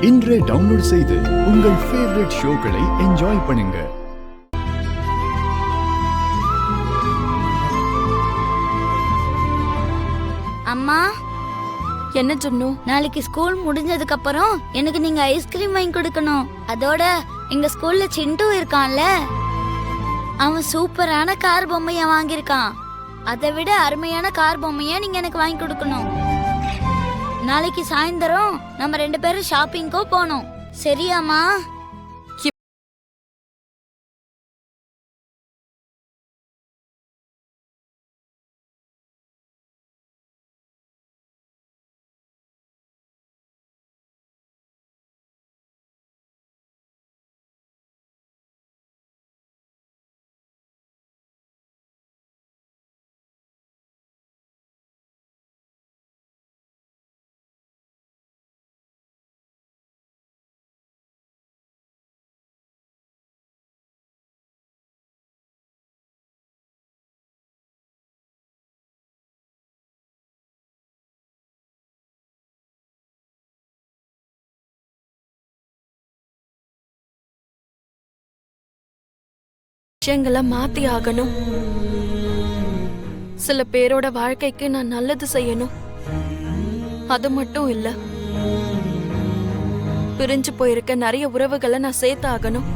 இன்றே டவுன்லோட் செய்து உங்கள் ஃபேவரட் ஷோக்களை என்ஜாய் பண்ணுங்க. அம்மா, என்ன சொன்னோம்? நாளைக்கு ஸ்கூல் முடிஞ்சதுக்கு அப்புறம் எனக்கு நீங்க ஐஸ்கிரீம் வாங்கி கொடுக்கணும். அதோட எங்க ஸ்கூல்ல சிண்டு இருக்கான்ல, அவன் சூப்பரான கார் பொம்மைய வாங்கியிருக்கான். அதை விட அருமையான கார் பொம்மைய நீங்க எனக்கு வாங்கி கொடுக்கணும். நாளைக்கு சாயந்தரம் நம்ம 2 பேரும் ஷாப்பிங்கோ போனோம். சரியாமா? விஷயங்களை மாத்தி ஆகணும். சில பேரோட வாழ்க்கைக்கு நான் நல்லது செய்யணும். அது மட்டும் இல்ல, பிரிஞ்சு போயிருக்க நிறைய உறவுகளை நான் சேர்த்து ஆகணும்.